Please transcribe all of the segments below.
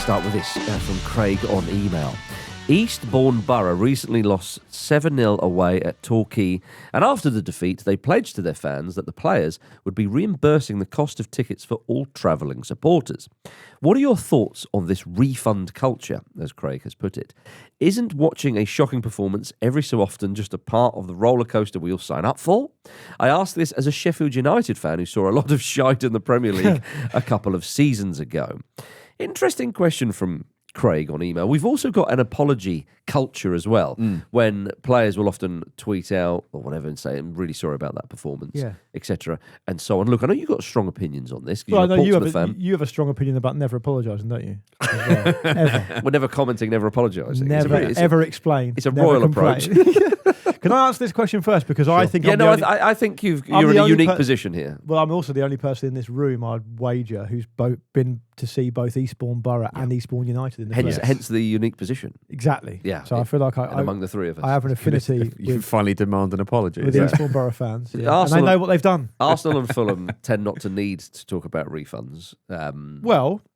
start with this from Craig on email. Eastbourne Borough recently lost 7-0 away at Torquay, and after the defeat, they pledged to their fans that the players would be reimbursing the cost of tickets for all travelling supporters. What are your thoughts on this refund culture, as Craig has put it? Isn't watching a shocking performance every so often just a part of the roller coaster we all sign up for? I ask this as a Sheffield United fan who saw a lot of shite in the Premier League a couple of seasons ago. Interesting question from Craig on email. We've also got an apology culture as well, when players will often tweet out or whatever and say, I'm really sorry about that performance, etc. and so on. Look, I know you've got strong opinions on this. Well, you have a strong opinion about never apologising, don't you? Well, ever. We're never commenting, never apologising. Never, ever explain. It's a royal approach. Can I answer this question first? Because sure. I think I think you're in a unique position here. Well, I'm also the only person in this room, I'd wager, who's been to see both Eastbourne Borough and Eastbourne United in the flesh. Hence the unique position. Exactly. Yeah. So I feel like among the three of us, I have an affinity. You finally demand an apology with the Eastbourne Borough fans, and they know what they've done. Arsenal and Fulham tend not to need to talk about refunds.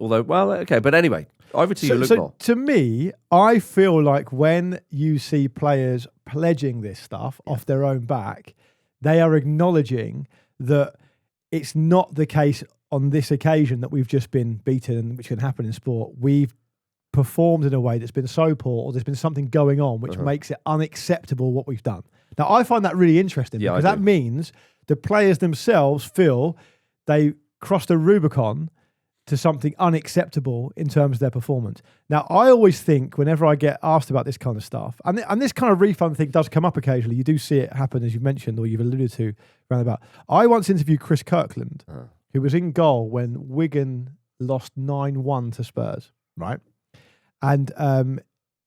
Okay, but anyway, over to you, Luke Moore. To me, I feel like when you see players pledging this stuff off their own back, they are acknowledging that it's not the case on this occasion that we've just been beaten, which can happen in sport. We've performed in a way that's been so poor, or there's been something going on which makes it unacceptable what we've done. Now, I find that really interesting because that means the players themselves feel they crossed a Rubicon to something unacceptable in terms of their performance. Now, I always think whenever I get asked about this kind of stuff, and this kind of refund thing does come up occasionally, you do see it happen, as you mentioned, or you've alluded to, roundabout. I once interviewed Chris Kirkland, who was in goal when Wigan lost 9-1 to Spurs, right? And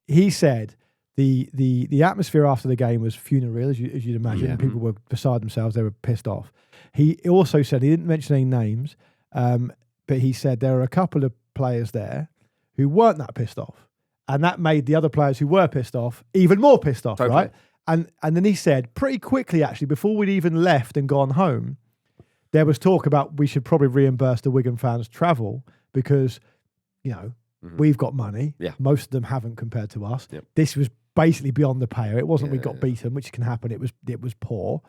he said the atmosphere after the game was funereal, as you'd imagine. People were beside themselves. They were pissed off. He also said, he didn't mention any names, but he said there are a couple of players there who weren't that pissed off. And that made the other players who were pissed off even more pissed off, right? And then he said, pretty quickly, actually, before we'd even left and gone home, there was talk about we should probably reimburse the Wigan fans' travel because, we've got money. Yeah. Most of them haven't compared to us. Yep. This was basically beyond the pale. It wasn't we got beaten, which can happen. It was poor.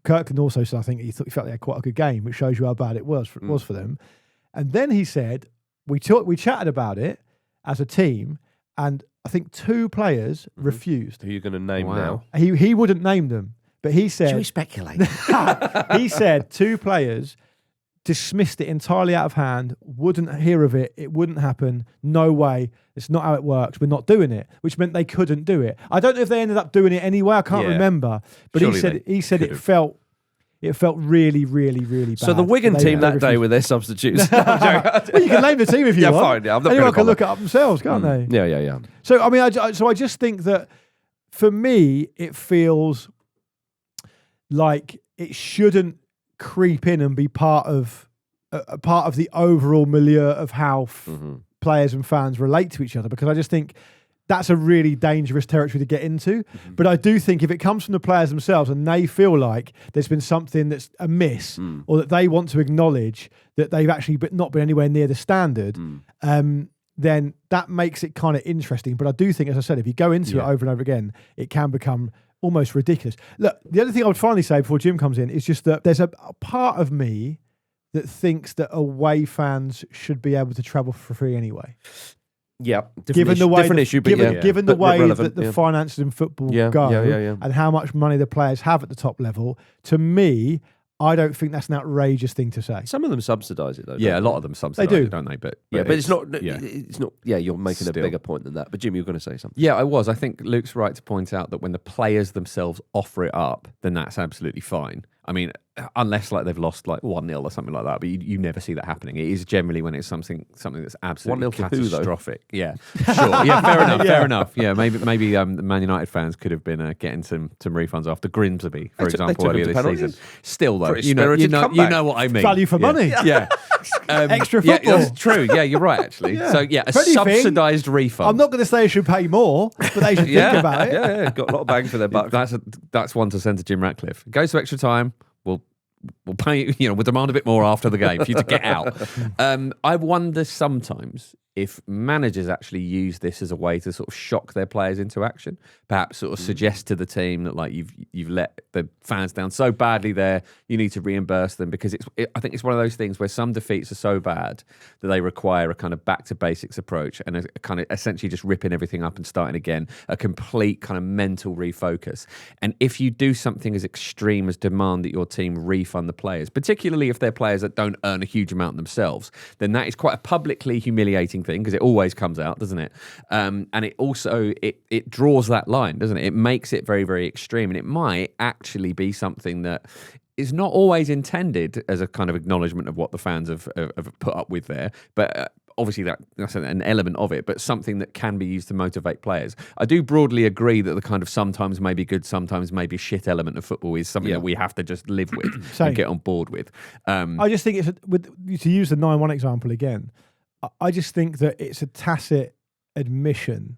Kirkland also said, I think he felt they had quite a good game, which shows you how bad it was for them. And then he said, we chatted about it as a team, and I think 2 players refused. Who are you going to name now? He wouldn't name them, but he said... Should we speculate? He said 2 players dismissed it entirely out of hand, wouldn't hear of it, it wouldn't happen, no way, it's not how it works, we're not doing it, which meant they couldn't do it. I don't know if they ended up doing it anyway, I can't remember, but he said it felt really, really, really bad. So the Wigan team that day with their substitutes. Well, you can name the team if you want. Fine, yeah, I'm not anyone can look it up themselves, can't they? Yeah. So I mean, I just think that for me, it feels like it shouldn't creep in and be part of the overall milieu of how players and fans relate to each other, because I just think that's a really dangerous territory to get into. But I do think if it comes from the players themselves and they feel like there's been something that's amiss or that they want to acknowledge that they've actually not been anywhere near the standard, then that makes it kind of interesting. But I do think, as I said, if you go into it over and over again, it can become almost ridiculous. Look, the other thing I would finally say before Jim comes in is just that there's a part of me that thinks that away fans should be able to travel for free anyway. Yeah, given the way that the finances in football go and how much money the players have at the top level, to me, I don't think that's an outrageous thing to say. Some of them subsidise it though. Yeah, a lot of them subsidise it, don't they? But it's not. It's not. Yeah, you're making a bigger point than that. But Jim, you're going to say something. Yeah, I was. I think Luke's right to point out that when the players themselves offer it up, then that's absolutely fine. I mean, unless like they've lost like 1-0 or something like that, but you never see that happening. It is generally when it's something that's absolutely 1-0 catastrophic. Yeah, sure. Yeah, fair enough. Fair enough. Yeah, maybe the Man United fans could have been getting some refunds after Grimsby, for example, earlier this season. Still though, you know what I mean. Value for money. Yeah. Extra football. Yeah, that's true. Yeah, you're right actually. So a subsidised refund. I'm not going to say they should pay more, but they should think about it. Yeah, got a lot of bang for their buck. That's one to send to Jim Ratcliffe. It goes to extra time. we'll pay, we'll demand a bit more after the game for you to get out. I wonder sometimes if managers actually use this as a way to sort of shock their players into action, perhaps sort of suggest to the team that like you've let the fans down so badly there, you need to reimburse them, because I think it's one of those things where some defeats are so bad that they require a kind of back to basics approach and a kind of essentially just ripping everything up and starting again, a complete kind of mental refocus. And if you do something as extreme as demand that your team refund the players, particularly if they're players that don't earn a huge amount themselves, then that is quite a publicly humiliating thing, because it always comes out, doesn't it? And it also it draws that line, doesn't it? It makes it very, very extreme, and it might actually be something that is not always intended as a kind of acknowledgement of what the fans have put up with there, but obviously that's an element of it, but something that can be used to motivate players. I do broadly agree that the kind of sometimes maybe good, sometimes maybe shit element of football is something that we have to just live with and get on board with. I just think to use the 9-1 example again, I just think that it's a tacit admission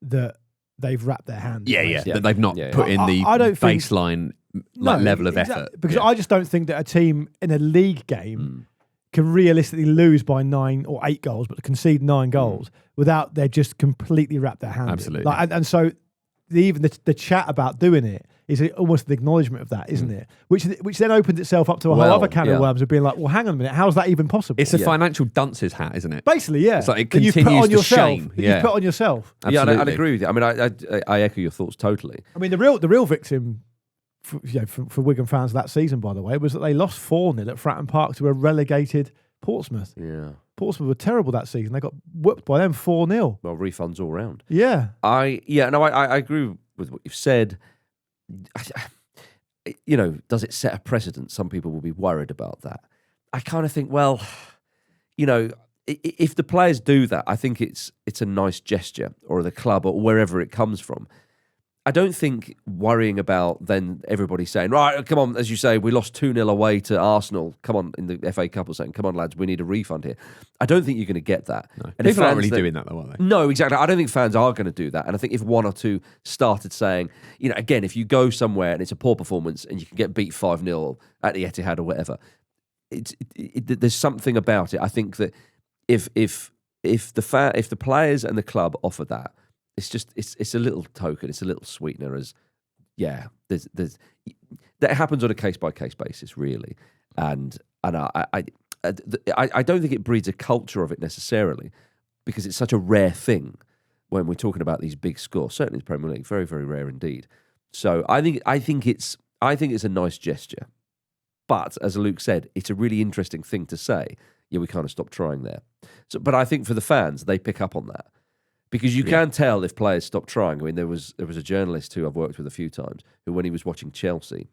that they've wrapped their hands. That they've not put in the baseline level of effort. Because I just don't think that a team in a league game can realistically lose by 9 or 8 goals, but concede 9 goals without they're just completely wrapped their hands. Absolutely. And so even the chat about doing it is almost an acknowledgement of that, isn't it? Which then opens itself up to a whole other can of worms of being like, well, hang on a minute, how's that even possible? It's a financial dunce's hat, isn't it? Basically, yeah. It's like it continues to shame. You put on yourself. Absolutely. Yeah, I'd agree with you. I mean, I echo your thoughts totally. I mean, the real victim for Wigan fans that season, by the way, was that they lost 4-0 at Fratton Park to a relegated Portsmouth. Yeah. Portsmouth were terrible that season. They got whooped by them 4-0. Well, refunds all round. Yeah. I agree with what you've said. Does it set a precedent? Some people will be worried about that. I kind of think, well, if the players do that, I think it's a nice gesture, or the club, or wherever it comes from. I don't think worrying about then everybody saying, right, come on, as you say, we lost 2-0 away to Arsenal. Come on, in the FA Cup or saying, come on, lads, we need a refund here. I don't think you're going to get that. No. And people aren't really doing that, though, are they? No, exactly. I don't think fans are going to do that. And I think if one or two started saying, again, if you go somewhere and it's a poor performance and you can get beat 5-0 at the Etihad or whatever, there's something about it. I think that if the players and the club offer that, it's a little token, it's a little sweetener. There's that happens on a case by case basis, really, and I don't think it breeds a culture of it necessarily, because it's such a rare thing when we're talking about these big scores. Certainly, in the Premier League, very, very rare indeed. So I think it's a nice gesture, but as Luke said, it's a really interesting thing to say. Yeah, we kind of stopped trying there. So, but I think for the fans, they pick up on that. Because you can tell if players stop trying. I mean, there was a journalist who I've worked with a few times who, when he was watching Chelsea,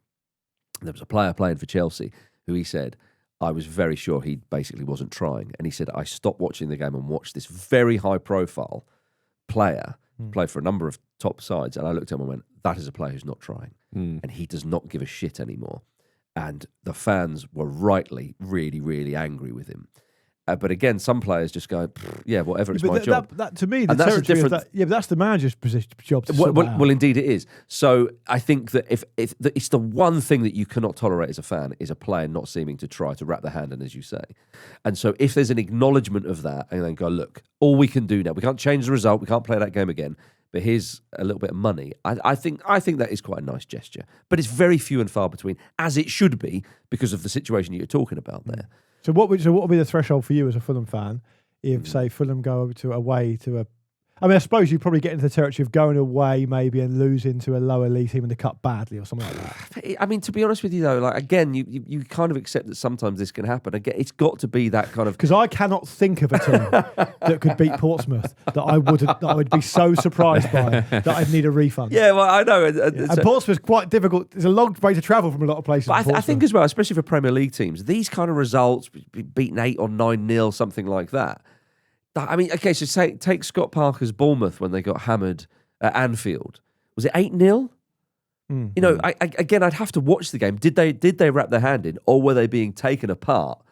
there was a player playing for Chelsea who he said, I was very sure he basically wasn't trying. And he said, I stopped watching the game and watched this very high-profile player play for a number of top sides. And I looked at him and went, that is a player who's not trying. And he does not give a shit anymore. And the fans were rightly really, really angry with him. But again, some players just go, yeah, whatever, it's my job. That to me, that's but that's the manager's job to sort out. Well, indeed it is. So I think that if it's the one thing that you cannot tolerate as a fan is a player not seeming to try to wrap their hand in, as you say. And so if there's an acknowledgement of that, and then go, look, all we can do now, we can't change the result, we can't play that game again, but here's a little bit of money. I think that is quite a nice gesture. But it's very few and far between, as it should be, because of the situation you're talking about there. So what would be the threshold for you as a Fulham fan if, say, Fulham go over to away to a... I mean, I suppose you probably get into the territory of going away maybe and losing to a lower league team in the cup badly or something like that. I mean, to be honest with you, though, like again, you kind of accept that sometimes this can happen. Again, it's got to be that kind of... Because I cannot think of a team that could beat Portsmouth that I would be so surprised by that I'd need a refund. Yeah, well, I know. And Portsmouth's quite difficult. There's a long way to travel from a lot of places. But I think as well, especially for Premier League teams, these kind of results, beaten 8 or 9-0, something like that. I mean, okay, so take Scott Parker's Bournemouth when they got hammered at Anfield. Was it 8-0? You know, again, I'd have to watch the game. Did they wrap their hand in, or were they being taken apart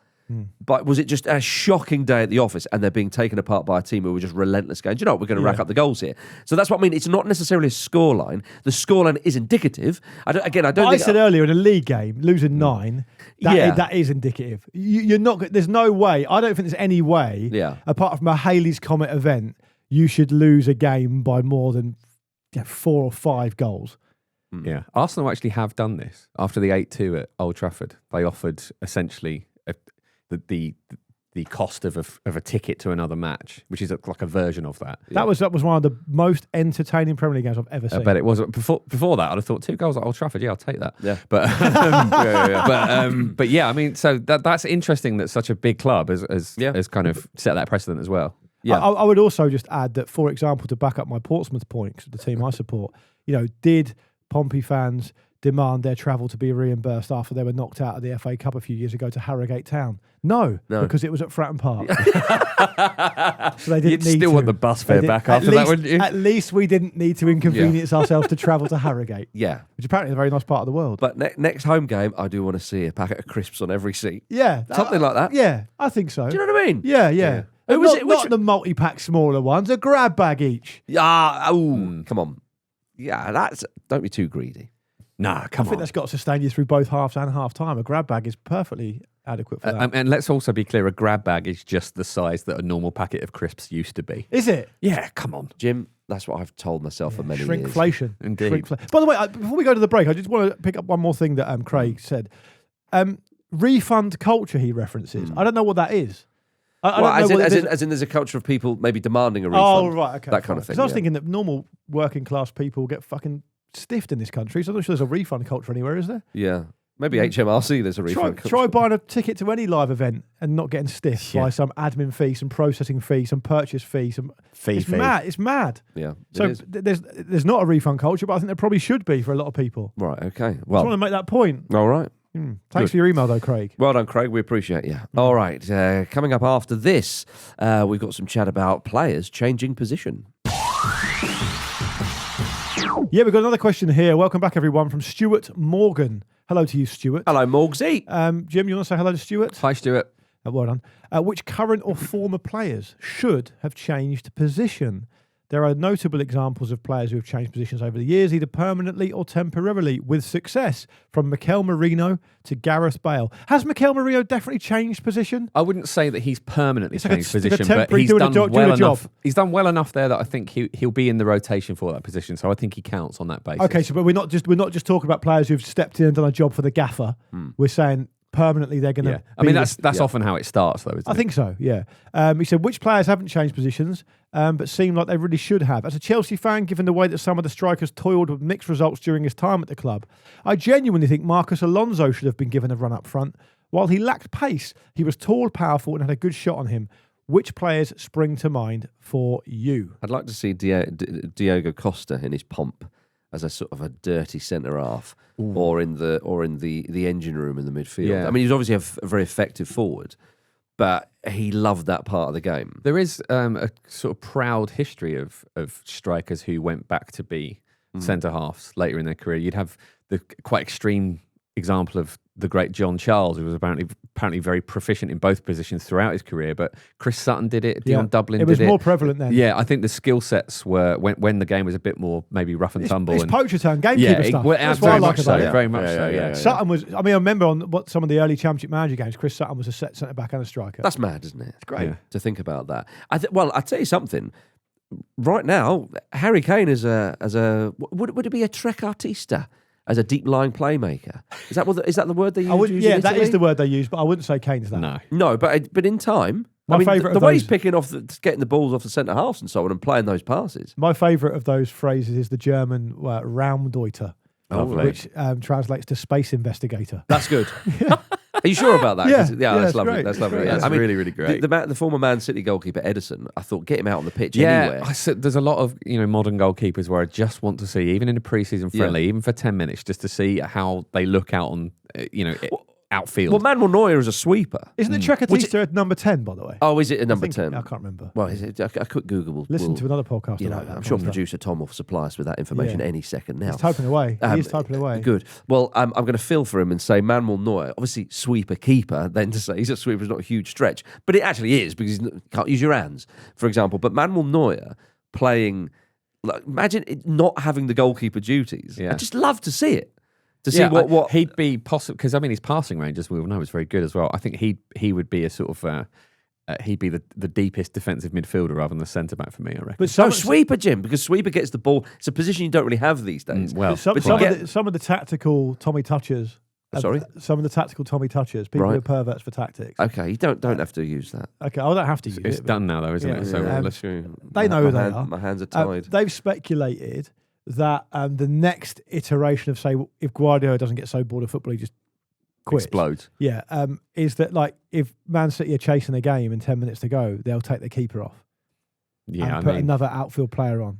But was it just a shocking day at the office and they're being taken apart by a team who were just relentless going, do you know what, we're going to rack up the goals here. So that's what I mean. It's not necessarily a scoreline. The scoreline is indicative. I said earlier in a league game, losing 9, that is indicative. You're not. There's no way. I don't think there's any way, apart from a Halley's Comet event, you should lose a game by more than 4 or 5 goals. Yeah. Arsenal actually have done this. After the 8-2 at Old Trafford, they offered essentially the cost of a ticket to another match, which is like a version of that. That was one of the most entertaining Premier League games I've ever seen. I bet it was. Before that, I'd have thought 2 goals at Old Trafford. Yeah, I'll take that. Yeah, but but yeah, I mean, so that's interesting that such a big club has kind of set that precedent as well. Yeah, I would also just add that, for example, to back up my Portsmouth point, 'cause the team I support, did Pompey fans demand their travel to be reimbursed after they were knocked out of the FA Cup a few years ago to Harrogate Town? No, because it was at Fratton Park. So they didn't You'd need still to. want the bus fare back after that, wouldn't you? At least we didn't need to inconvenience ourselves to travel to Harrogate. Yeah. Which apparently is a very nice part of the world. But next home game, I do want to see a packet of crisps on every seat. Yeah. Something like that. Yeah, I think so. Do you know what I mean? Yeah. Who was Not, it? not the multi-pack smaller ones, a grab bag each. Come on. Yeah, don't be too greedy. Nah, come I think that's got to sustain you through both halves and half time. A grab bag is perfectly adequate for that. And let's also be clear, a grab bag is just the size that a normal packet of crisps used to be. Is it? Yeah, come on. Jim, that's what I've told myself for many years. Shrinkflation. Indeed. By the way, before we go to the break, I just want to pick up one more thing that Craig said. Refund culture he references. I don't know what that is. As in there's a culture of people maybe demanding a refund. Oh, right, okay. That kind of thing. Because I was thinking that normal working class people get fucking stiffed in this country, so I'm not sure there's a refund culture anywhere, is there? Yeah. Maybe HMRC there's a refund culture. Try buying a ticket to any live event and not getting stiffed by some admin fee, some processing fee, some purchase fee, some fee. It's mad. Yeah. So there's not a refund culture, but I think there probably should be for a lot of people. Right, okay. Well, I just want to make that point. All right. Thanks for your email, though, Craig. Well done, Craig. We appreciate you. All right. Coming up after this, we've got some chat about players changing position. Yeah, we've got another question here. Welcome back, everyone, from Stuart Morgan. Hello to you, Stuart. Hello, Morgsy. Jim, you want to say hello to Stuart? Hi, Stuart. Well done. Which current or former players should have changed position? There are notable examples of players who have changed positions over the years, either permanently or temporarily, with success, from Mikel Merino to Gareth Bale. Has Mikel Merino definitely changed position? I wouldn't say that he's permanently changed position, but temporary he's doing done a well job. enough. He's done well enough there that I think he'll be in the rotation for that position. So I think he counts on that basis. Okay, so but we're not just talking about players who've stepped in and done a job for the gaffer. We're saying permanently they're going to. Yeah. I mean that's often how it starts, though, isn't it? I think so. Yeah. He said which players haven't changed positions, but seem like they really should have. As a Chelsea fan, given the way that some of the strikers toiled with mixed results during his time at the club, I genuinely think Marcus Alonso should have been given a run up front. While he lacked pace, he was tall, powerful, and had a good shot on him. Which players spring to mind for you? I'd like to see Diogo Costa in his pomp as a sort of a dirty centre half, or in the engine room in the midfield. Yeah. I mean, he's obviously a very effective forward, but he loved that part of the game. There is a sort of proud history of strikers who went back to be centre halves later in their career. You'd have the quite extreme example of the great John Charles, who was apparently very proficient in both positions throughout his career. But Chris Sutton did it. Dion Dublin did it. It was more prevalent then. Yeah, I think the skill sets were when the game was a bit more maybe rough and tumble. It's and poacher turn, gamekeeper stuff. That's what I very like much about so. it. Very much so. Yeah. Sutton was. I mean, I remember on some of the early Championship Manager games, Chris Sutton was a centre back and a striker. That's mad, isn't it? It's great to think about that. Well, I'll tell you something. Right now, Harry Kane is would it be a trequartista? As a deep lying playmaker, is that the word they use? Yeah, that is the word they use, but I wouldn't say Kane's that. No, but in time, My favourite the of way those- he's picking off, getting the balls off the centre halves and so on, and playing those passes. My favourite of those phrases is the German Raumdeuter, which translates to space investigator. That's good. Are you sure about that? Yeah, That's it's lovely. great. That's lovely. It's Yeah. That's really, really great. The former Man City goalkeeper Edison, I thought, get him out on the pitch anywhere. There's a lot of modern goalkeepers where I just want to see, even in a pre-season friendly, even for 10 minutes, just to see how they look out on outfield. Well, Manuel Neuer is a sweeper. Isn't it Trecatista at number 10, by the way? Oh, is it a I number think- 10? I can't remember. Well, is it, a quick Google will... Listen to another podcast You know, about that. I'm sure probably. producer Tom will supply us with that information Yeah. any second now. He's typing away. He's typing away. Good. Well, I'm going to fill for him and say Manuel Neuer, obviously sweeper keeper, then to say he's a sweeper is not a huge stretch, but it actually is because you can't use your hands, for example. But Manuel Neuer playing, like, imagine it not having the goalkeeper duties. Yeah. I'd just love to see it. To see what he'd be possible, because I mean his passing range, as we all know, is very good as well. I think he would be a sort of he'd be the deepest defensive midfielder rather than the centre back for me, I reckon. But no, sweeper, Jim, because sweeper gets the ball. It's a position you don't really have these days. Well, Some of the tactical Tommy touchers. Sorry? Some of the tactical Tommy touchers. People Right. are perverts for tactics. Okay, you don't have to use that. Okay, I don't have to use it's it. but done now, though, isn't Yeah. it? So Yeah. let's They know who they are. My hands are tied. They've speculated that the next iteration of, say, if Guardiola doesn't get so bored of football, he just quits. explode. Yeah, is that like if Man City are chasing a game and 10 minutes to go, they'll take the keeper off Yeah, and I put mean another outfield player on,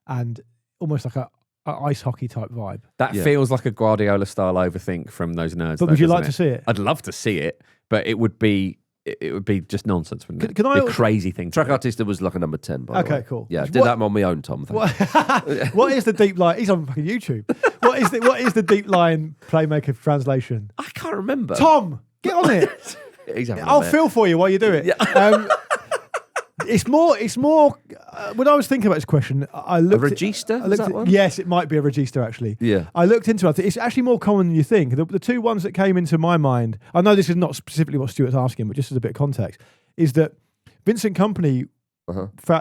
and almost like a ice hockey type vibe. that Yeah. feels like a Guardiola style overthink from those nerds. But though, would you doesn't like to see it? I'd love to see it, but it would be just nonsense, wouldn't it? Can I Be a also- crazy thing. to do. Trecatista was like a number 10, by the way. Okay, cool. Yeah, I did that on my own, Tom. Thanks. What is the deep line? He's on fucking YouTube. What is the deep line playmaker translation? I can't remember. Tom, get on it. He's having a I'll bet. feel for you while you do it. It's more. When I was thinking about this question, I looked. register? I Is looked that at- one? Yes, it might be a register actually. Yeah. I looked into it. It's actually more common than you think. The two ones that came into my mind. I know this is not specifically what Stuart's asking, but just as a bit of context, is that Vincent Kompany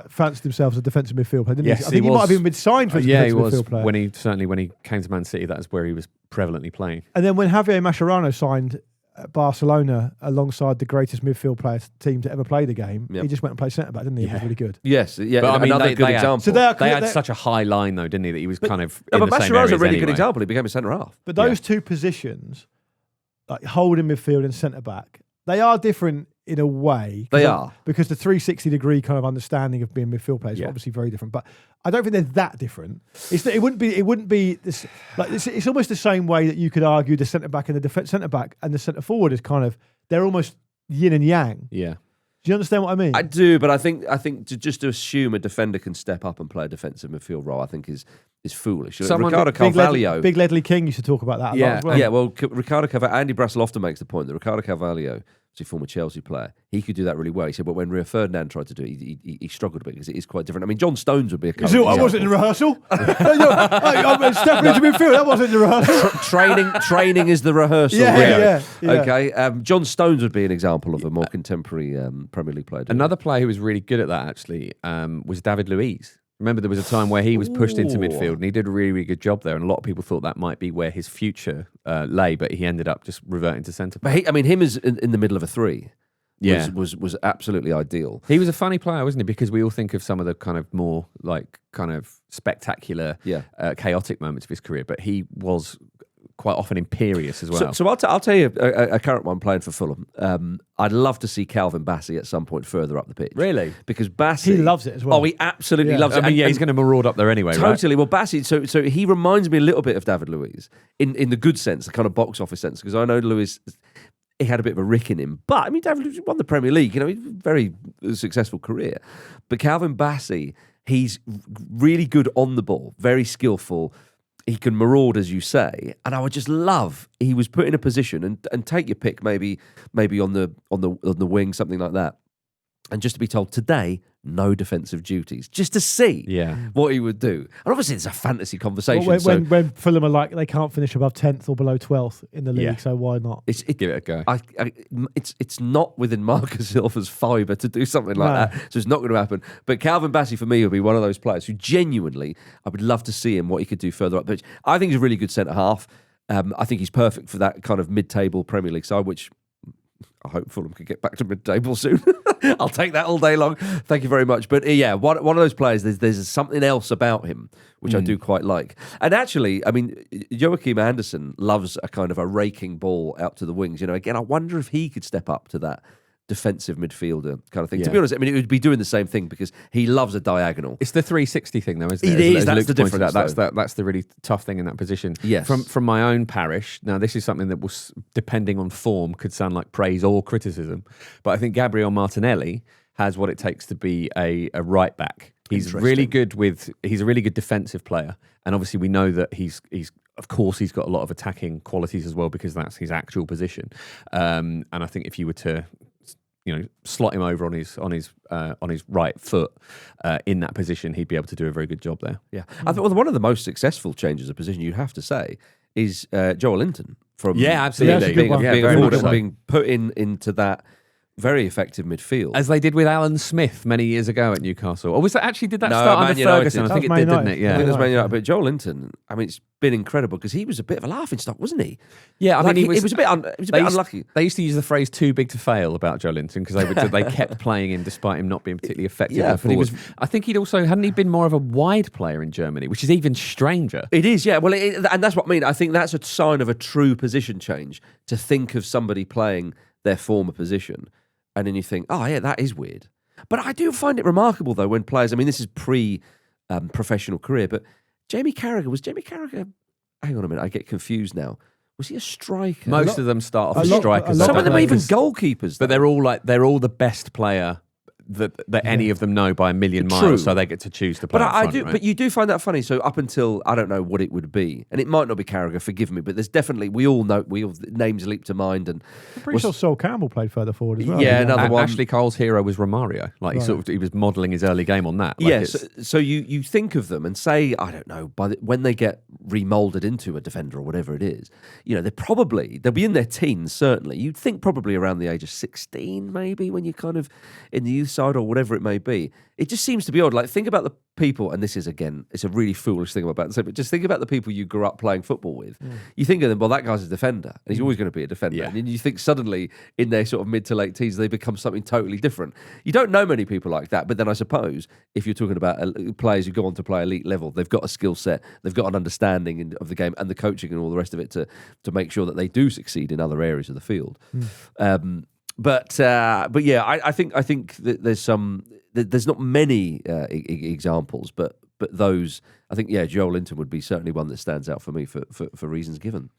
fancied himself as a defensive midfield player, didn't Yes, he? I think he might have even been signed for a Yeah, he defensive was midfield player. when he came to Man City. That is where he was prevalently playing. And then when Javier Mascherano signed at Barcelona alongside the greatest midfield player team to ever play the game, Yep. he just went and played centre back, didn't he? It was really good. Yes, yeah. But I mean, another they good had- example. So They had such a high line, though, didn't he? That he was kind of. No, in but the same Mascherano's a areas really good anyway. example. He became a centre half. But those two positions, like holding midfield and centre back, they are different in a way. They are. Because the 360-degree kind of understanding of being midfield players is Yeah. obviously very different. But I don't think they're that different. It's that it wouldn't be this like it's almost the same way that you could argue the centre back and the defense centre back and the centre forward is kind of, they're almost yin and yang. Yeah. Do you understand what I mean? I do, but I think to assume a defender can step up and play a defensive midfield role, I think is foolish. Someone- Ricardo Carvalho. Big Ledley King used to talk about that a lot Yeah, as well. Yeah, well, Ricardo Carvalho, Andy Brassel often makes the point that Ricardo Carvalho, a former Chelsea player, he could do that really well. He said, but when Rio Ferdinand tried to do it, he struggled a bit because it is quite different. I mean, John Stones would be a You see what, I wasn't in rehearsal. I'm stepping into midfield. That wasn't in rehearsal. training is the rehearsal. Yeah. Okay, John Stones would be an example of a more contemporary Premier League player. Another player who was really good at that actually was David Luiz. Remember, there was a time where he was pushed into Ooh. midfield and he did a really, really good job there. And a lot of people thought that might be where his future lay, but he ended up just reverting to centre back. But him as in the middle of a three. Yeah. was absolutely ideal. He was a funny player, wasn't he? Because we all think of some of the kind of more like kind of spectacular, chaotic moments of his career, but he was quite often imperious as well. So I'll tell you a current one playing for Fulham. I'd love to see Calvin Bassey at some point further up the pitch. Really? Because Bassey... He loves it as well. Oh, he absolutely Yeah. loves it. I mean, And- he's going to maraud up there anyway, right? Totally. Well, Bassey, so he reminds me a little bit of David Luiz in the good sense, the kind of box office sense, because I know Luiz, he had a bit of a rick in him. But, I mean, David Luiz won the Premier League, very successful career. But Calvin Bassey, he's really good on the ball, very skillful. He can maraud, as you say, and I would just love he was put in a position and take your pick, maybe on the wing, something like that, and just to be told today no defensive duties, just to see what he would do. And obviously it's a fantasy conversation. Well, when Fulham are like they can't finish above 10th or below 12th in the league, Yeah. so why not? Give it a go. It's not within Marcus Silva's fibre to do something like that, so it's not going to happen. But Calvin Bassey for me would be one of those players who genuinely I would love to see him what he could do further up the pitch. I think he's a really good centre half. I think he's perfect for that kind of mid-table Premier League side, which I hope Fulham could get back to mid-table soon. I'll take that all day long. Thank you very much. But yeah, one of those players, there's something else about him, which I do quite like. And actually, I mean, Joachim Andersen loves a kind of a raking ball out to the wings. Again, I wonder if he could step up to that defensive midfielder kind of thing. To Yeah. be honest, I mean, it would be doing the same thing because he loves a diagonal. It's the 360 thing, though, isn't it? It is, As that's Luke's the pointed out, difference, that's the really tough thing in that position. Yes. From my own parish, now this is something that was, depending on form, could sound like praise or criticism, but I think Gabriel Martinelli has what it takes to be a right back. He's a really good defensive player, and obviously we know that he's of course he's got a lot of attacking qualities as well because that's his actual position. And I think if you were to slot him over on his right foot in that position, he'd be able to do a very good job there. Yeah, I thought one of the most successful changes of position, you'd have to say, is Joel Linton from absolutely being put into that very effective midfield, as they did with Alan Smith many years ago at Newcastle. Or was that actually did that start under Man United. Ferguson? I think it did, didn't it? I Yeah. think it was Man United, but Joel Linton, I mean, it's been incredible because he was a bit of a laughing stock, wasn't he? Yeah, I mean, he was a bit unlucky. They used to use the phrase "too big to fail" about Joe Linton because they kept playing him despite him not being particularly effective. Yeah, but he was. I think hadn't he been more of a wide player in Germany, which is even stranger. It is, yeah. Well, and that's what I mean. I think that's a sign of a true position change to think of somebody playing their former position. And then you think, oh, yeah, that is weird. But I do find it remarkable, though, when players, I mean, this is pre-professional career, but Jamie Carragher, hang on a minute, I get confused now. Was he a striker? Most of them start off as strikers. Some of them are even goalkeepers. But they're all the best player that any of them know by a million miles, True. so they get to choose to play. But you do find that funny. So up until I don't know what it would be, and it might not be Carragher. Forgive me, but there's definitely we all names leap to mind. And I'm pretty sure Sol Campbell played further forward as well. Yeah, another one. Ashley Cole's hero was Romario. Like he was modelling his early game on that. Like yes. So you think of them and say, I don't know, when they get remolded into a defender or whatever it is, they'll be in their teens certainly. You'd think probably around the age of 16, maybe when you're kind of in the youth side or whatever it may be. It just seems to be odd. Like, think about the people, and this is, again, it's a really foolish thing I'm about to say, but just think about the people you grew up playing football with. You think of them, well, that guy's a defender, and he's always going to be a defender. Yeah. And then you think suddenly, in their sort of mid to late teens, they become something totally different. You don't know many people like that, but then I suppose if you're talking about players who go on to play elite level, they've got a skill set, they've got an understanding of the game and the coaching and all the rest of it to make sure that they do succeed in other areas of the field. But yeah, I think that there's not many examples, but those, I think, yeah, Joel Linton would be certainly one that stands out for me for reasons given.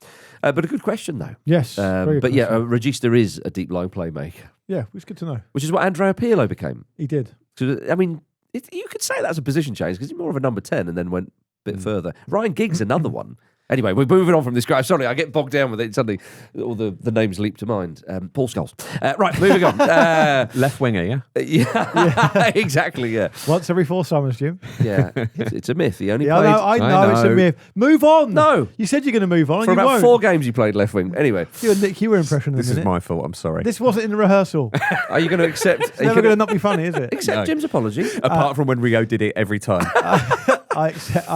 But a good question though. Yes. Very good yeah, question. Regista is a deep line playmaker. Yeah, it's good to know. Which is what Andrea Pirlo became. He did. So I mean, you could say that's a position change because he's more of a number 10 and then went a bit further. Ryan Giggs, another one. Anyway, we're moving on from this guy. Sorry, I get bogged down with it. Suddenly, all the names leap to mind. Paul Scholes. Right, moving on. left winger, yeah? Yeah, exactly, yeah. Once every 4 summers, Jim. Yeah, it's a myth. He only Yeah, played... I know it's a myth. Move on. No. You said you're going to move on. For and you about won't. 4 games he played left wing. Anyway. You and Nick, you were impression of This is my fault, I'm sorry. This wasn't in the rehearsal. Are you going to accept... It's never going to not be funny, is it? Accept No. Jim's apology? Apart from when Rio did it every time. I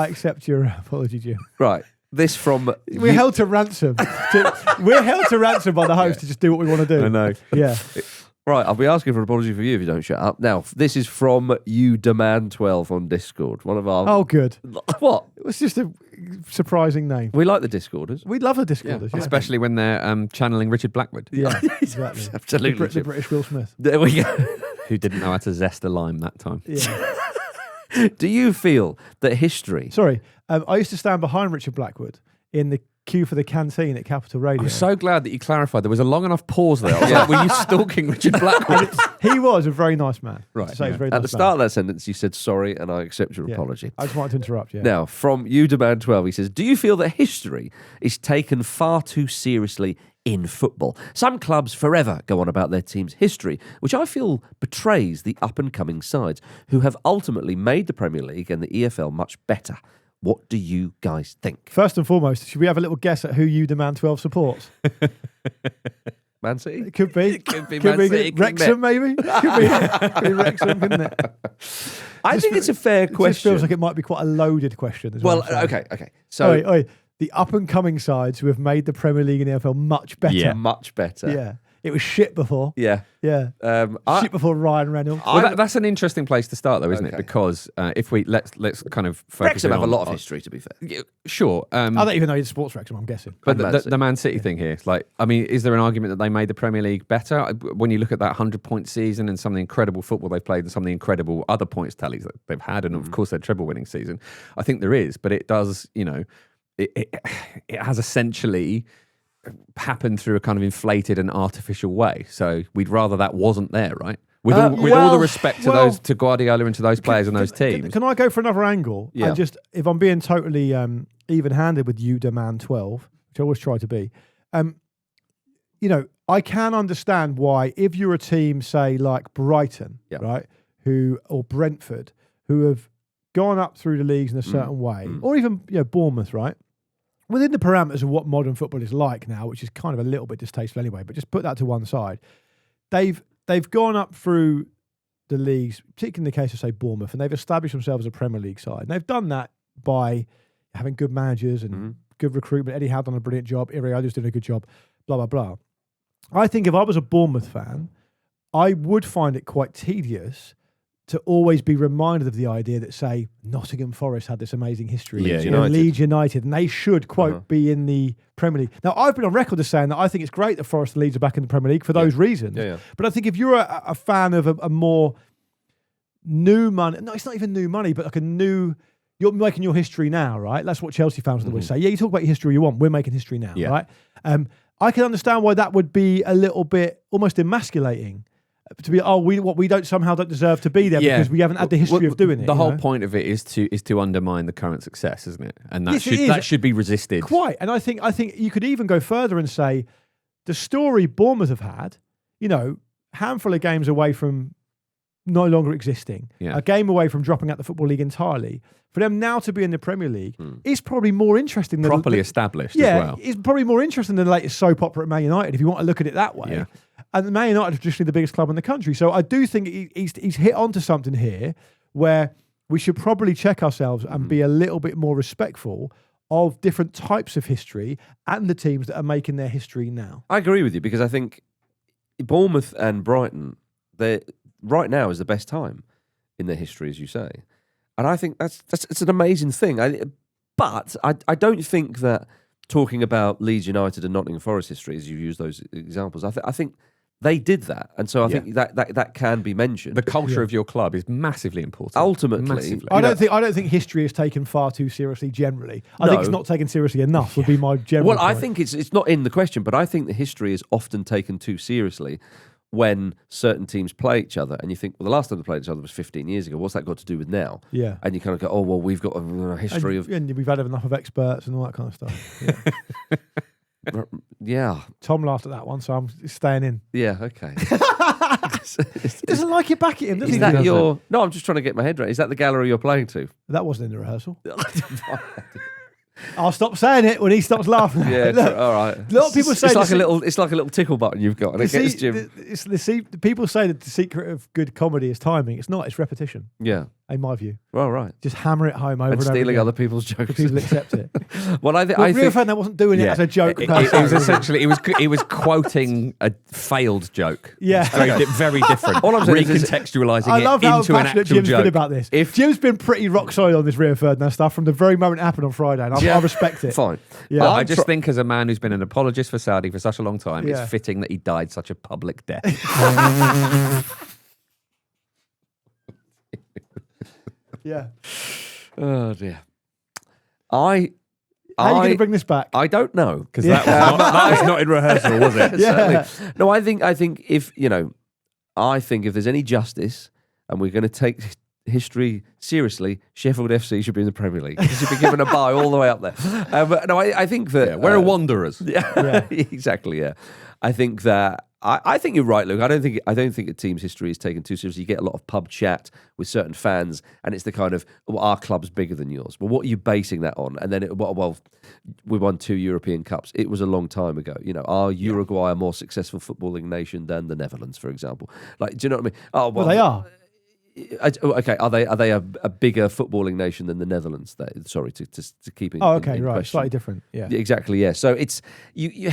accept your apology, Jim. Right. This from... We're held to ransom. We're held to ransom by the host to just do what we want to do. I know. Yeah. Right, I'll be asking for an apology for you if you don't shut up. Now, this is from You Demand 12 on Discord. One of our... Oh, good. What? It was just a surprising name. We like the Discorders. We love the Discorders. Yeah. Especially when they're channeling Richard Blackwood, Yeah, exactly. Absolutely. The British Will Smith. There we go. who didn't know how to zest a lime that time. Yeah. Do you feel that history... Sorry, I used to stand behind Richard Blackwood in the queue for the canteen at Capital Radio. I'm so glad that you clarified. There was a long enough pause there. I was like, were you stalking Richard Blackwood? He was a very nice man. Right, To say he's a yeah. very At the nice start of that sentence, you said sorry and I accept your man. apology. I just wanted to interrupt, yeah. Now, from You Demand 12, he says, do you feel that history is taken far too seriously in football? Some clubs forever go on about their team's history, which I feel betrays the up-and-coming sides who have ultimately made the Premier League and the EFL much better. What do you guys think? First and foremost, should we have a little guess at who You Demand 12 supports? Man City? It could be. Could be Man City, could be Wrexham, maybe? Could be Wrexham, couldn't it? I think it's a fair It just question. feels like it might be quite a loaded question as Well, well. okay. So, Oi, the up-and-coming sides who have made the Premier League and the EFL much better. Yeah. much better. Yeah. It was shit before. Yeah. Yeah. Shit before Ryan Reynolds. Well, that's an interesting place to start, though, isn't it? Okay. Because if we let's kind of focus Wrexham have a on- lot of history, to be fair. Yeah, sure. I don't even know he's sports Wrexham, I'm guessing. But Man the City. Man City thing here, it's like, I mean, is there an argument that they made the Premier League better? When you look at that 100-point season and some of the incredible football they've played and some of the incredible other points tallies that they've had, and of course their treble-winning season, I think there is. But it does, it has essentially happened through a kind of inflated and artificial way. So we'd rather that wasn't there, right? With all the respect to Guardiola and to those players and those teams. Can I go for another angle? Yeah. And just, if I'm being totally even-handed with you, Demand 12, which I always try to be, I can understand why, if you're a team, say, like Brighton, right, or Brentford, who have gone up through the leagues in a certain way, or even Bournemouth, right, within the parameters of what modern football is like now, which is kind of a little bit distasteful anyway, but just put that to one side. They've gone up through the leagues, particularly in the case of, say, Bournemouth, and they've established themselves as a Premier League side. And they've done that by having good managers and good recruitment. Eddie Howe done a brilliant job. Iriardo's doing a good job, blah, blah, blah. I think if I was a Bournemouth fan, I would find it quite tedious to always be reminded of the idea that, say, Nottingham Forest had this amazing history. Leeds United, and they should, quote, be in the Premier League. Now, I've been on record as saying that I think it's great that Forest and Leeds are back in the Premier League for those reasons. Yeah. But I think if you're a fan of a more new money, no, it's not even new money, but like you're making your history now, right? That's what Chelsea fans would always say. Yeah, you talk about your history you want. We're making history now, right? I can understand why that would be a little bit almost emasculating. To be, we don't deserve to be there because we haven't had the history of doing it. The whole point of it is to undermine the current success, isn't it? And that should be resisted. Quite. And I think you could even go further and say the story Bournemouth have had, handful of games away from no longer existing, a game away from dropping out the Football League entirely. For them now to be in the Premier League is probably more interesting than properly established as well. It's probably more interesting than the latest soap opera at Man United, if you want to look at it that way. Yeah. And Man United are traditionally the biggest club in the country. So I do think he's hit onto something here where we should probably check ourselves and be a little bit more respectful of different types of history and the teams that are making their history now. I agree with you, because I think Bournemouth and Brighton, right now is the best time in their history, as you say. And I think it's an amazing thing. But I don't think that talking about Leeds United and Nottingham Forest history, as you use those examples, I think they did that. And so I think that can be mentioned. The culture of your club is massively important. Ultimately, massively. I don't think history is taken far too seriously generally. I think it's not taken seriously enough would be my general Well, point. I think it's not in the question, but I think the history is often taken too seriously when certain teams play each other, and you think, well, the last time they played each other was 15 years ago. What's that got to do with now? Yeah. And you kind of go, oh, well, we've got a history of... And we've had enough of experts and all that kind of stuff. Yeah. Yeah. Tom laughed at that one, so I'm staying in. Yeah, okay. He doesn't like you back at him, does Is he? that your... No, I'm just trying to get my head right. Is that the gallery you're playing to? That wasn't in the rehearsal. I'll stop saying it when he stops laughing. Yeah, Look, all right. A lot of people say it's like a little tickle button you've got, and it gets Jim. People say that the secret of good comedy is timing. It's not. It's repetition. Yeah. In my view. Well, right. Just hammer it home over And stealing over again. other people's jokes. People accept it. Well, I think that wasn't doing it as a joke. It was essentially it was quoting a failed joke. Yeah. It's very different. All I'm saying is I recontextualizing love it how into an passionate actual Jim's joke. been about this. Jim's been pretty rock solid on this REFUND and stuff from the very moment it happened on Friday, and I respect it. Fine. Yeah. But I just think, as a man who's been an apologist for Saudi for such a long time, Yeah. it's fitting that he died such a public death. Yeah. Oh, dear. How are you going to bring this back? I don't know. Because that was not in rehearsal, was it? Yeah. Certainly. No, I think if if there's any justice and we're going to take history seriously, Sheffield FC should be in the Premier League. They should be given a bye all the way up there. But no, I think that We're wanderers. Yeah, exactly. Yeah, I think that. I think you're right, Luke. I don't think a team's history is taken too seriously. You get a lot of pub chat with certain fans, and it's the kind of, well, our club's bigger than yours. Well, what are you basing that on? And then, we won 2 European Cups. It was a long time ago. Are Uruguay a more successful footballing nation than the Netherlands, for example? Like, do you know what I mean? Oh, Well, they are. Okay, are they a bigger footballing nation than the Netherlands? Sorry to keep it. Oh, okay, in right. question. Slightly different. Yeah. Exactly. Yeah. So it's you.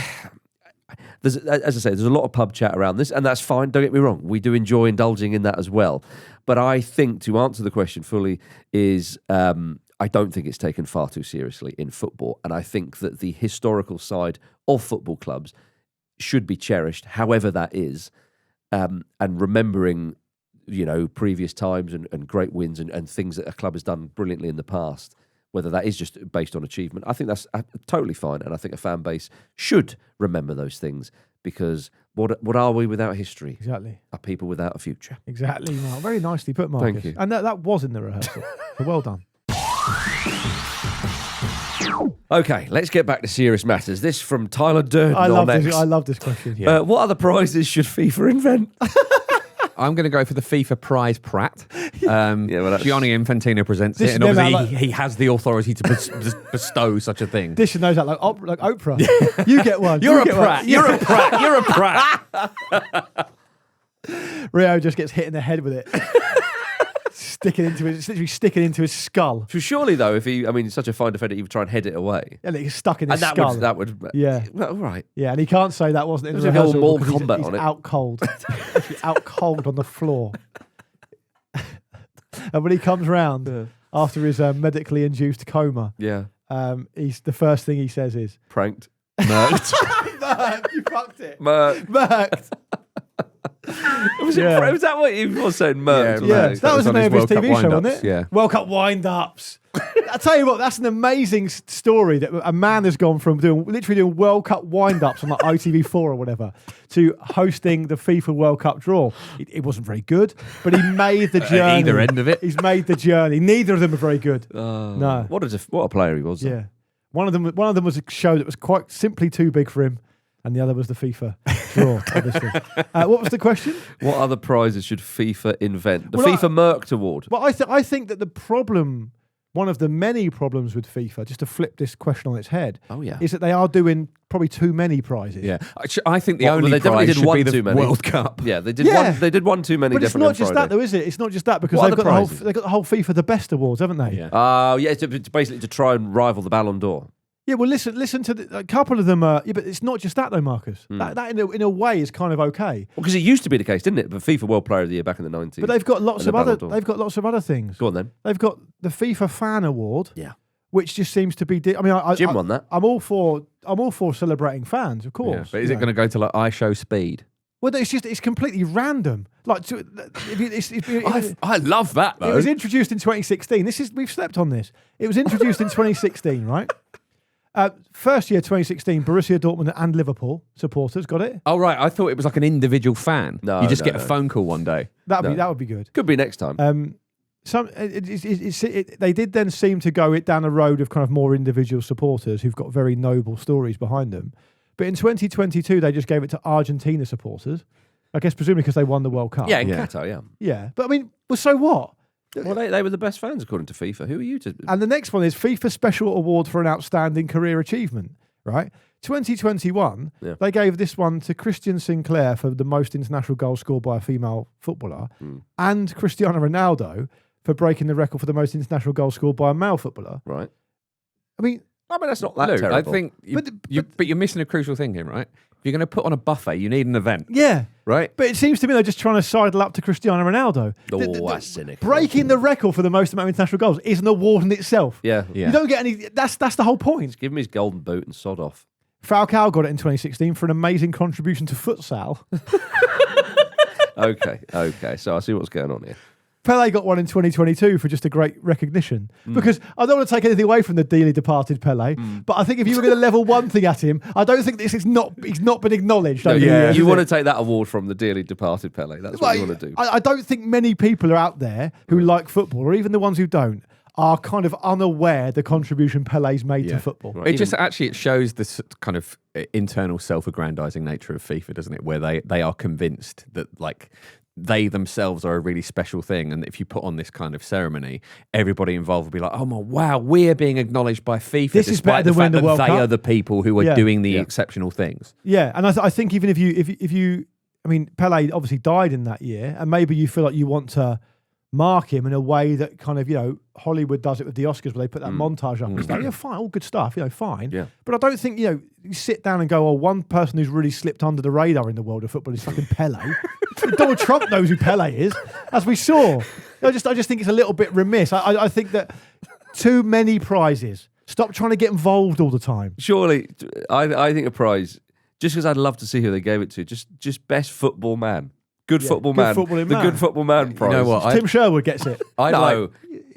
as I say, there's a lot of pub chat around this, and that's fine. Don't get me wrong. We do enjoy indulging in that as well. But I think, to answer the question fully, is I don't think it's taken far too seriously in football. And I think that the historical side of football clubs should be cherished, however that is, and remembering, previous times and great wins and things that a club has done brilliantly in the past, whether that is just based on achievement. I think that's totally fine. And I think a fan base should remember those things, because what are we without history? Exactly. Are people without a future? Exactly, Mark. Very nicely put, Marcus. Thank you. And that was in the rehearsal. So well done. Okay, let's get back to serious matters. This from Tyler Durden I on X. love this question. Yeah. What other prizes should FIFA invent? I'm going to go for the FIFA prize Pratt. Well, Gianni Infantino presents This it, and is never obviously he has the authority to bestow such a thing. Dishing those out like Oprah. You get one. You're you a Pratt. You're a Pratt. You're a Pratt. Rio just gets hit in the head with it. It's literally sticking into his skull. So surely, though, if he's such a fine defender, he would try and head it away. And it's stuck in his And skull. that would, Yeah. Well, right. Yeah, and he can't say that wasn't in the There's a whole rehearsal Mortal because Kombat he's on it. out cold. He's out cold on the floor. And when he comes round after his medically induced coma, Yeah. he's the first thing he says is Pranked. Murked. Murked, you fucked it. Murked. Murked. Was that what he was saying? Murked. Yeah, wasn't it? that was the on name of his his World TV Cup show, wind-ups, wasn't it? yeah. World Cup wind-ups. I tell you what, that's an amazing story that a man has gone from literally doing World Cup wind-ups on like ITV4 or whatever to hosting the FIFA World Cup draw. It wasn't very good, but he made the journey. At either end of it. He's made the journey. Neither of them are very good. No. What a player he was. Yeah. One of them was a show that was quite simply too big for him, and the other was the FIFA draw, obviously. What was the question? What other prizes should FIFA invent? The Well, FIFA Mercked Award. Well, I think that the problem, one of the many problems with FIFA, just to flip this question on its head, is that they are doing probably too many prizes. Yeah, I think the Well, only they definitely prize did should one be the too many. World Cup. Yeah, they did Yeah. one. They did one too many. But it's definitely not just on that, Friday. though, is it? It's not just that, because What they've other got, prizes? they've got the whole FIFA the Best Awards, haven't they? Yeah. Yeah, it's basically to try and rival the Ballon d'Or. Yeah, well, listen to a couple of them. But it's not just that, though, Marcus. That in a way is kind of okay. Well, because it used to be the case, didn't it? But FIFA World Player of the Year back in the 90s. But they've got lots And of the other. Ballon d'Or. They've got lots of other things. Go on then. They've got the FIFA Fan Award. Yeah. Which just seems to be. Jim won that. I'm all for celebrating fans, of course. Yeah, but is it going to go to like I Show Speed? Well, it's completely random. Like, I love that though. It was introduced in 2016. We've slept on this. It was introduced in 2016, right? First year 2016, Borussia Dortmund and Liverpool supporters got it. Oh right, I thought it was like an individual fan. No, you just no, get a phone call one day. That would be good. Could be next time. They did then seem to go down a road of kind of more individual supporters who've got very noble stories behind them. But in 2022, they just gave it to Argentina supporters. I guess presumably because they won the World Cup. Yeah, in Yeah. Qatar, yeah. Yeah. But I mean, well, so what? Well, they were the best fans according to FIFA. Who are you to? And the next one is FIFA Special Award for an Outstanding Career Achievement, right? 2021, they gave this one to Christian Sinclair for the most international goals scored by a female footballer, and Cristiano Ronaldo for breaking the record for the most international goals scored by a male footballer. Right. I mean, that's not that Luke, terrible. I think you're missing a crucial thing here, right? If you're going to put on a buffet, you need an event, yeah. right? But it seems to me they're just trying to sidle up to Cristiano Ronaldo. That's cynical. Breaking the record for the most amount of international goals is an award in itself. Yeah. You don't get any. That's the whole point. Give him his golden boot and sod off. Falcao got it in 2016 for an amazing contribution to futsal. Okay. So I see what's going on here. Pele got one in 2022 for just a great recognition. Because I don't want to take anything away from the dearly departed Pele, but I think if you were going to level one thing at him, I don't think he's not been acknowledged. No, over the years, you is want it? to take that award from the dearly departed Pele. That's what Like, you want to do. I don't think many people are out there who like football, or even the ones who don't, are kind of unaware the contribution Pele's made to football. Right. It shows this kind of internal self-aggrandizing nature of FIFA, doesn't it? Where they are convinced that like they themselves are a really special thing, and if you put on this kind of ceremony, everybody involved will be like, "Oh my wow, we're being acknowledged by FIFA." This is better despite the than winning fact the that World they Cup. are the people who are doing the exceptional things. Yeah, and I think even if you, I mean, Pele obviously died in that year, and maybe you feel like you want to mark him in a way that kind of, Hollywood does it with the Oscars where they put that montage up and stuff. Yeah, fine, all good stuff, fine. Yeah. But I don't think, you sit down and go, one person who's really slipped under the radar in the world of football is fucking Pele. Donald Trump knows who Pele is, as we saw. I just think it's a little bit remiss. I think that too many prizes. Stop trying to get involved all the time. Surely, I think a prize, just because I'd love to see who they gave it to, just best football man. Good football man. Footballing the man. Good football man prize. You know what? Tim Sherwood gets it.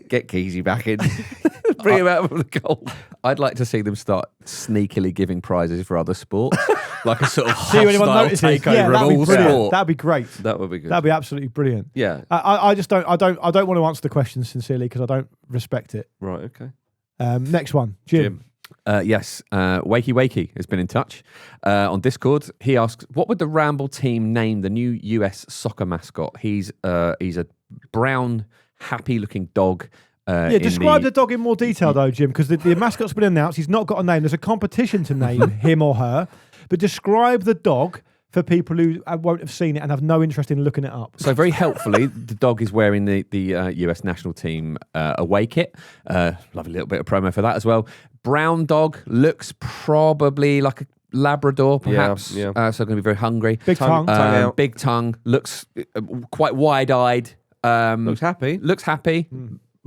Get Keezy back in. Bring him out of the goal. I'd like to see them start sneakily giving prizes for other sports, like a sort of See if anyone hostile notices. takeover of that'd be all brilliant. sport. That'd be great. That would be good. That'd be absolutely brilliant. Yeah. I just don't want to answer the question sincerely because I don't respect it. Right, okay. Next one, Jim. Yes, Wakey Wakey has been in touch on Discord. He asks, what would the Ramble team name the new US soccer mascot? He's a brown, happy-looking dog. Describe the dog in more detail though, Jim, because the mascot's been announced. He's not got a name. There's a competition to name him or her. But describe the dog for people who won't have seen it and have no interest in looking it up. So very helpfully, the dog is wearing the US national team away kit. Lovely little bit of promo for that as well. Brown dog, looks probably like a Labrador, perhaps. Yeah. So going to be very hungry. Big tongue. out. Big tongue. Looks quite wide-eyed. Looks happy. Looks happy.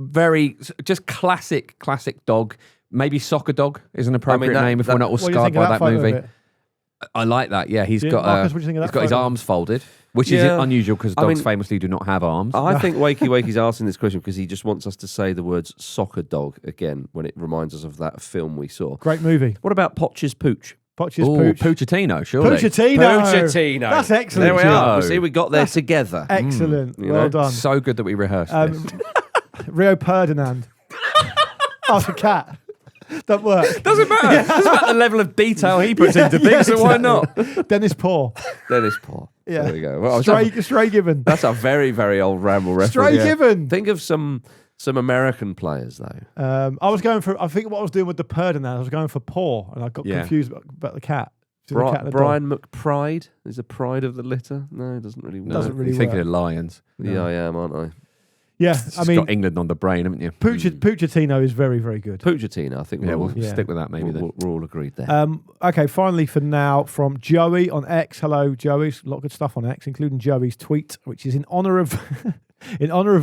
Very just classic dog. Maybe soccer dog is an appropriate name if we're not all What do you scarred think of by that that photo movie. of it? I like that. Yeah, he's Jim, got Marcus, what do you think of he's that got his photo? arms folded, which is Yeah. unusual because I dogs mean- famously do not have arms. I think Wakey Wakey's asking this question because he just wants us to say the words soccer dog again when it reminds us of that film we saw. Great movie. What about Potch's Pooch? Potch's Ooh, Pooch. Pochettino, surely. Pochettino. That's excellent. There we Jim. are. See, we got there together. Excellent. you Well know. done. So good that we rehearsed this. Rio Ferdinand. Oh, it's a cat. Don't work. Doesn't matter. It's about the level of detail he puts into things, so why not? Dennis Paul. Dennis Paul. Yeah. There we go. Well, Stray Gibbon. that's a very, very old Ramble reference. Stray Gibbon. Think of some American players though. I was going for, I think what I was doing with the Ferdinand, I was going for Paw, and I got confused about the cat. The cat and the dog. Brian McPride is a pride of the litter. No, it doesn't really work. Doesn't really You're thinking work. of lions. Yeah, I am, aren't I? Yeah, It's I mean, got England on the brain, haven't you? Pochettino is very, very good. Pochettino, I think Yeah, we'll, we'll stick with that maybe then. we're all agreed there. Okay, finally for now from Joey on X. Hello, Joey. A lot of good stuff on X, including Joey's tweet, which is in honour of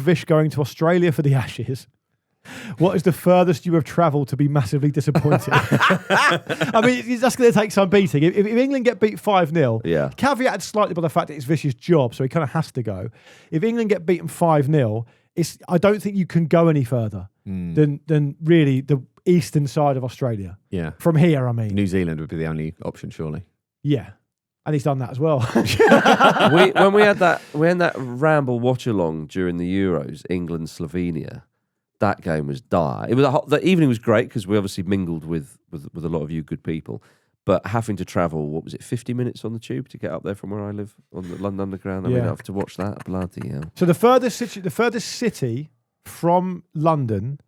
Vish going to Australia for the Ashes. What is the furthest you have travelled to be massively disappointed? I mean, that's going to take some beating. If England get beat 5-0, Yeah. caveated slightly by the fact that it's Vish's job, so he kind of has to go. If England get beaten 5-0, I don't think you can go any further than really the eastern side of Australia. Yeah. From here, I mean. New Zealand would be the only option, surely. Yeah. And he's done that as well. when we had that Ramble watch along during the Euros, England Slovenia, that game was dire. It was the evening was great because we obviously mingled with a lot of you good people, but having to travel, what was it, 50 minutes on the tube to get up there from where I live on the London Underground. I mean, I have to watch that. Bloody hell. So the furthest city from London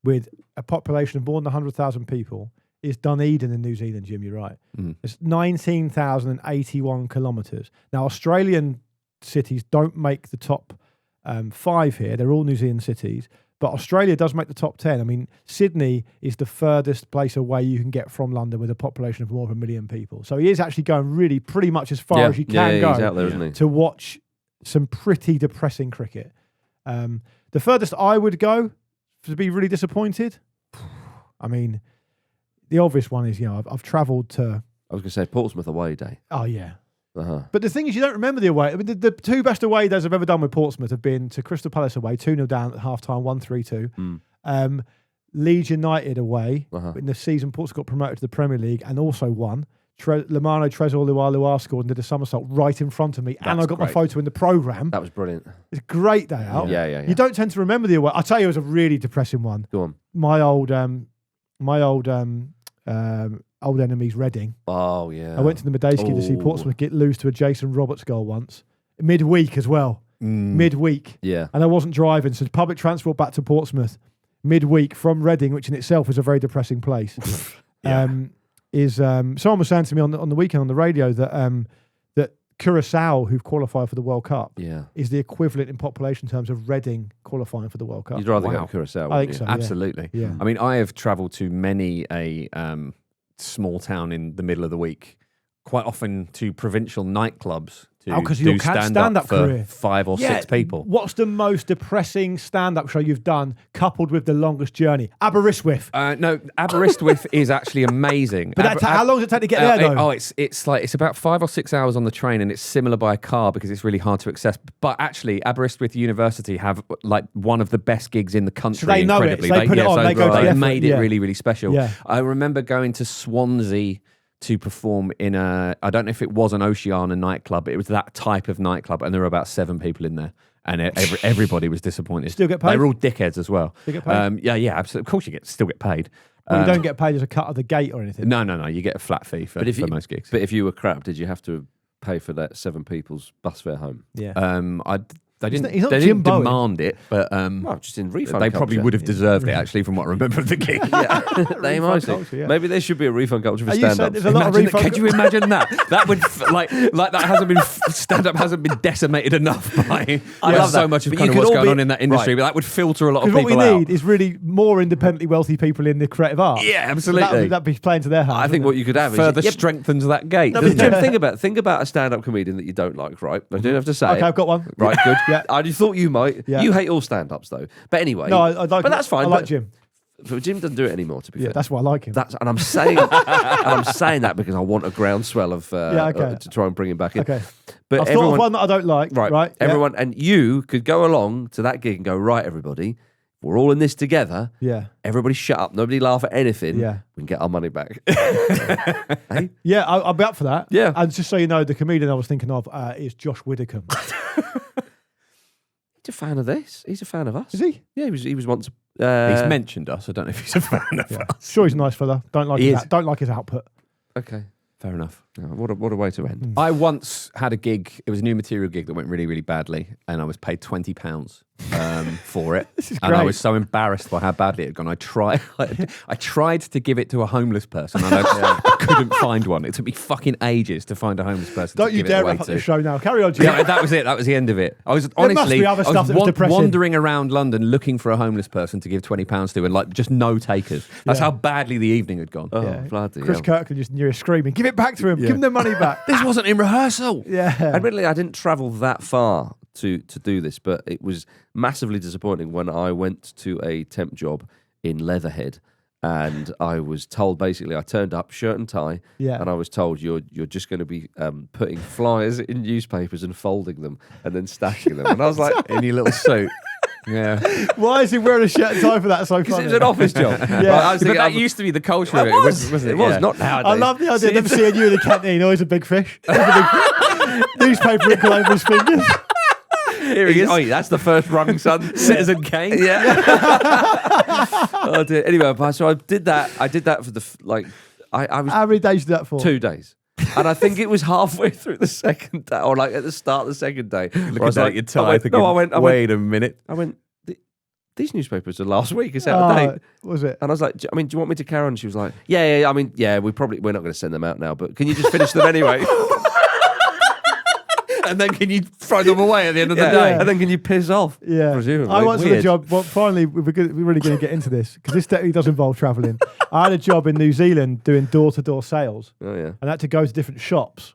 with a population of more than 100,000 people is Dunedin in New Zealand, Jim, you're right. It's 19,081 kilometres. Now, Australian cities don't make the top 5 here. They're all New Zealand cities. But Australia does make the top 10. I mean, Sydney is the furthest place away you can get from London with a population of more than 1 million people. So he is actually going really pretty much as far as you can go he's out there, isn't he? to watch some pretty depressing cricket. The furthest I would go to be really disappointed, I mean, the obvious one is, I've travelled to... I was going to say Portsmouth away day. Oh, yeah. Uh-huh. But the thing is, you don't remember the away. I mean, the 2 best away days I've ever done with Portsmouth have been to Crystal Palace away, 2-0 down at half-time, 1-3-2. Leeds United away. In the season, Portsmouth got promoted to the Premier League and also won. Lamano Trezor-Luar sored and did a somersault right in front of me. And I got my photo in the programme. That was brilliant. It's a great day out. Yeah. You don't tend to remember the away. I'll tell you, it was a really depressing one. Go on. My old enemies, Reading. Oh, yeah. I went to the Medeski to see Portsmouth get loose to a Jason Roberts goal once. Midweek as well. Midweek. Yeah. And I wasn't driving, so public transport back to Portsmouth midweek from Reading, which in itself is a very depressing place. Someone was saying to me on the weekend on the radio that Curacao, who've qualified for the World Cup, Yeah. is the equivalent in population terms of Reading qualifying for the World Cup. You'd rather go Wow. to Curacao, I wouldn't think you? so. Yeah. Absolutely. Yeah. I mean, I have travelled to many a small town in the middle of the week, quite often to provincial nightclubs to Oh, 'cause do your stand-up for career. 5 or 6 people. What's the most depressing stand-up show you've done, coupled with the longest journey? Aberystwyth. No, Aberystwyth is actually amazing. But how long does it take to get there, though? It's about 5 or 6 hours on the train, and it's similar by a car because it's really hard to access. But actually, Aberystwyth University have like one of the best gigs in the country. So they know it, incredibly. so they put it on, they go to the they effort, made it yeah. really, really special. Yeah. I remember going to Swansea to perform in I don't know if it was an Oceana nightclub, but it was that type of nightclub, and there were about 7 people in there. And everybody was disappointed. Still get paid? They were all dickheads as well. Still get paid? Yeah, absolutely. Of course, you still get paid. Well, you don't get paid as a cut of the gate or anything. No. You get a flat fee for most gigs. But if you were crap, did you have to pay for that 7 people's bus fare home? Yeah. They didn't, he's not they Jim didn't Bowen. demand it, but Well, just in refund they probably culture. would have deserved it, actually, from what I remember of the gig. They might do. culture, yeah. Maybe there should be a refund culture for Are you saying stand-ups. there's a lot of refund? Could you imagine that? That would like that hasn't been stand-up hasn't been decimated enough by I love so that. much of But kind you of could what's all going be- on in that industry. Right. But that would filter a lot of Because what people we out. need is really more independently wealthy people in the creative arts. Yeah, absolutely. That'd be playing to their hands. I think what you could have is Further Yeah, strengthens that gate. no, but doesn't Jim, it? think about a stand-up comedian that you don't like, right? I don't have to say. Okay, it. I've got one. Right, good. Yeah. I just thought you might. Yeah. You hate all stand-ups though. But anyway. No, I like. But that's fine. I like but- Jim. But Jim doesn't do it anymore. To be Yeah, fair, that's why I like him. and I'm saying, and I'm saying that because I want a groundswell of okay. to try and bring him back in. Okay. But I've thought everyone, of one that I don't like. right, Right. yeah. everyone, and you could go along to that gig and go, right, everybody, we're all in this together. Yeah. Everybody, shut up. Nobody laugh at anything. Yeah. We can get our money back. Hey? Yeah, I'll be up for that. Yeah. And just so you know, the comedian I was thinking of is Josh Widdicombe. He's a fan of this. He's a fan of us. Is he? Yeah, he was once. He's mentioned us. I don't know if he's a fan of us. Sure, he's a nice fella. Don't like He his is. don't like his output. Okay. Fair enough. Oh, what a way to end. I once had a gig. It was a new material gig that went really, really badly, and I was paid £20 for it. This is And I great. was so embarrassed by how badly it had gone. I tried to give it to a homeless person, and I couldn't find one. It took me fucking ages to find a homeless person. Don't to you give dare it away wrap up to. the show now. Carry on, Jim. Yeah, that was it. That was the end of it. I was must honestly, be other I stuff was that was depressing. wandering around London looking for a homeless person to give £20 to, and like just no takers. That's Yeah. how badly the evening had gone. Oh, Yeah. bloody Chris hell. Kirkland just near screaming, "Give it back to him! Give him their money back!" This wasn't in rehearsal. Yeah. Admittedly, I didn't travel that far to do this, but it was massively disappointing when I went to a temp job in Leatherhead, and I was told basically I turned up shirt and tie, Yeah. and I was told you're just going to be putting flyers in newspapers and folding them and then stacking them, and I was like, In your little suit. Yeah. Why is he wearing a shirt and tie for that? So because funny. it was an office job. Yeah. I was But thinking, that used to be the culture it of it, was, wasn't it was Yeah. not nowadays. I love the idea of them seeing you in the canteen. Always a big fish. Newspaper ink all over his fingers. Here he is. Oh, that's the first rung, son. Citizen Kane. Yeah. Oh dear. Anyway, so I did that. I did that for I was How many days did that for? 2 days. And I think it was halfway through the second day, or like at the start of the second day. where I Looking was down like- at your tie, I went, thinking, no, I went, wait a minute. these newspapers are last week. It's out of date. Was it? And I was like, do you want me to carry on? And she was like, yeah. I mean, yeah, we're not going to send them out now, but can you just finish them anyway? And then can you throw them away at the end of the Yeah. day? And then can you piss off? Yeah. Presumably. I once had a Weird. job. Well, finally, we're really going to get into this because this definitely does involve travelling. I had a job in New Zealand doing door-to-door sales, Oh, yeah. and I had to go to different shops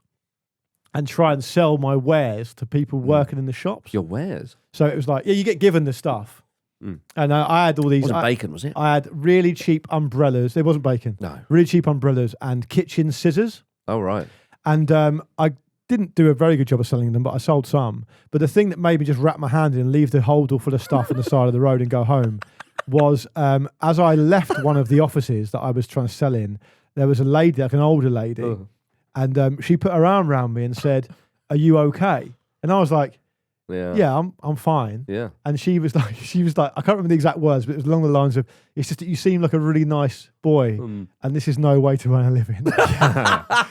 and try and sell my wares to people working in the shops. Your wares? So it was like, yeah, you get given the stuff. Mm. And I had all these. Wasn't I, bacon, was it? I had really cheap umbrellas. It wasn't bacon. No. Really cheap umbrellas and kitchen scissors. Oh, right. And I didn't do a very good job of selling them, but I sold some. But the thing that made me just wrap my hand in and leave the holdall full of stuff on the side of the road and go home was as I left one of the offices that I was trying to sell in, there was a lady, like an older lady, Oh. and she put her arm around me and said, "Are you okay?" And I was like, "Yeah, I'm fine." Yeah. And she was like, I can't remember the exact words, but it was along the lines of, "It's just that you seem like a really nice boy, Mm. and this is no way to earn a living."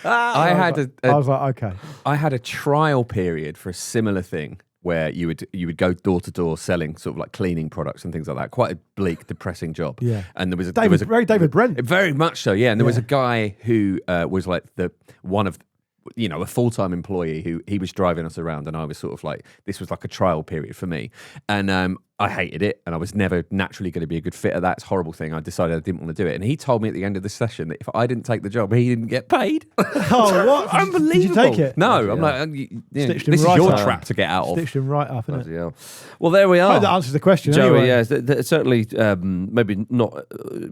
I was like, okay. I had a trial period for a similar thing where you would go door to door selling sort of like cleaning products and things like that. Quite a bleak, depressing job. Yeah. And there was David Brent. very much so. Yeah. And there was Yeah. a guy who was like one of a full-time employee who he was driving us around, and I was sort of like, this was like a trial period for me. And I hated it, and I was never naturally going to be a good fit at that. It's a horrible thing. I decided I didn't want to do it. And he told me at the end of the session that if I didn't take the job, he didn't get paid. Oh, what? Unbelievable. Did you take it? No, I'm like, this is right your up. trap to get out of. Stitched him right up, isn't it? Bloody hell. Well, there we I are. hope that answers the question. Joey, anyway. yeah, certainly maybe not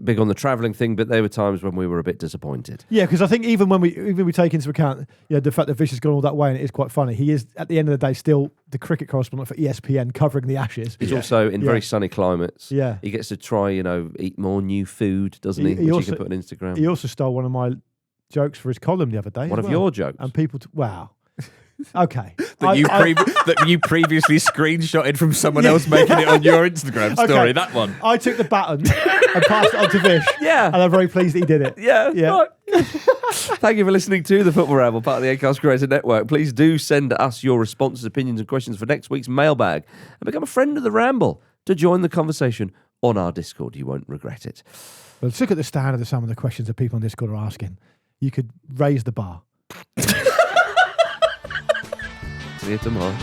big on the travelling thing, but there were times when we were a bit disappointed. Yeah, because I think even we take into account the fact that Vish has gone all that way, and it is quite funny. He is at the end of the day still the cricket correspondent for ESPN covering the Ashes. He's also in very sunny climates. Yeah, he gets to try, eat more new food, doesn't he? Which also, he can put on Instagram. He also stole one of my jokes for his column the other day. One of your jokes, and people. Wow. Okay. that you previously screenshotted from someone else making it on your Instagram story. Okay. That one. I took the baton and passed it on to Vish. Yeah. And I'm very pleased that he did it. Yeah. Yeah. Right. Thank you for listening to the Football Ramble, part of the Acast Creator Network. Please do send us your responses, opinions, and questions for next week's mailbag, and become a friend of the Ramble to join the conversation on our Discord. You won't regret it. Well, let's look at the standard of some of the questions that people on Discord are asking. You could raise the bar. See you tomorrow.